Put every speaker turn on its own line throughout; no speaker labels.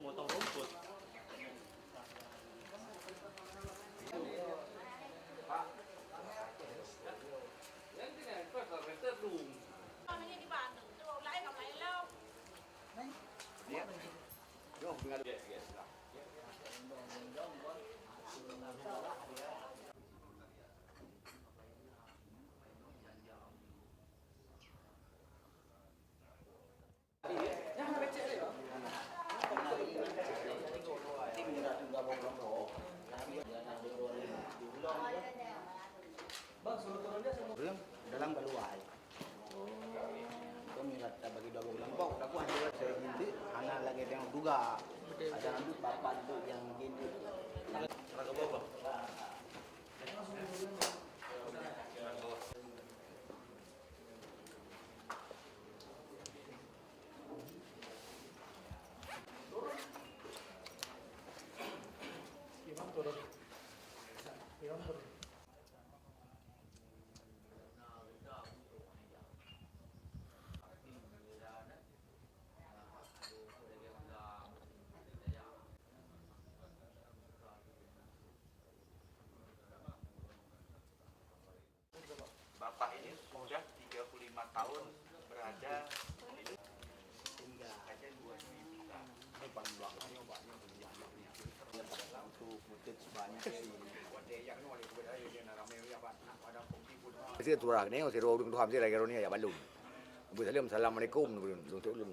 Motong rumput.
Ini di Bandung, tuh lain sama lo.
Belum dalam baluai. Kami rata bagi dua bulan bau. Aku hanya saya gini, anak lagi yang duga. Ada nanti bapak itu yang gini.
Raga bawa. Bapak ini sudah 35 tahun berada di hingga aja 2000.
Depan belakangnya banyak banyak. Untuk mutit sebanyak sih.
Sih turak ni, si Rodung tu hamsi lagi Ronia ya balum. Assalamualaikum,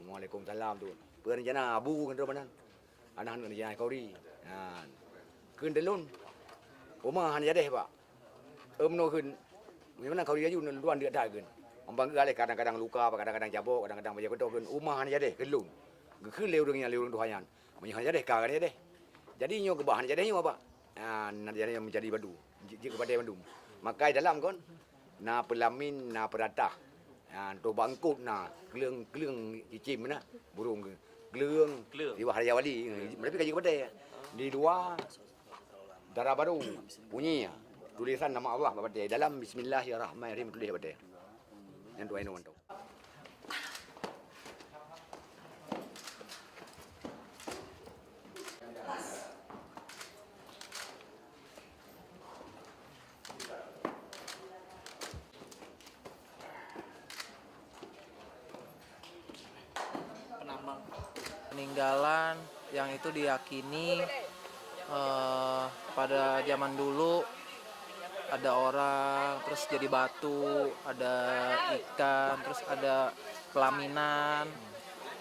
Waalaikumsalam tu. Pern jana abu kan tu mana? Anak ni jana kauri. Kun delun. Rumah han jadi pak. No kun. Memang kauri aju luan dia dah kun. Ambang gale kadang-kadang luka, kadang-kadang jabok, kadang-kadang banyak betul kun. Rumah han jadi kelun. Kun leurungnya leurung tuhayan. Menyan jadi kah jadi. Jadi nyo ke bahan jadi nyo apa? Nanti jadi menjadi badu. Jika kepada bandum. Makai dalam kon. Na pelamin na peratah. To bangkut na keleng cicim na burung keleng di Wahaya Wali. Mereka kaji kepada di luar darah baru bunyi tulisan nama Allah pada dalam Bismillahirrahmanirrahim tulis pada. Yang tu ainu tu.
Peninggalan yang itu diyakini pada zaman dulu ada orang, terus jadi batu, ada ikan, terus ada pelaminan,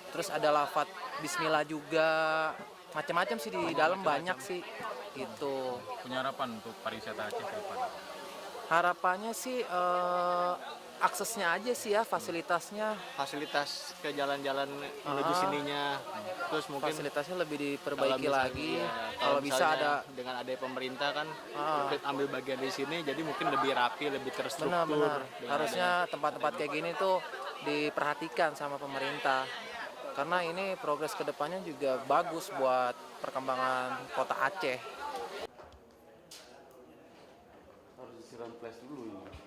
terus ada lafaz Bismillah juga, macam-macam sih di dalam banyak sih gitu.
Punya harapan untuk pariwisata Aceh ke depan?
Harapannya sih aksesnya aja sih ya, fasilitasnya
ke jalan-jalan menuju sininya, terus mungkin
fasilitasnya lebih diperbaiki lagi.
kalau
bisa ada
dengan ada pemerintah kan ambil bagian di sini, jadi mungkin lebih rapi, lebih terstruktur.
benar-benar harusnya tempat-tempat kayak gini tuh diperhatikan sama pemerintah, karena ini progres kedepannya juga bagus buat perkembangan kota Aceh.
Harus disiram flash dulu ini.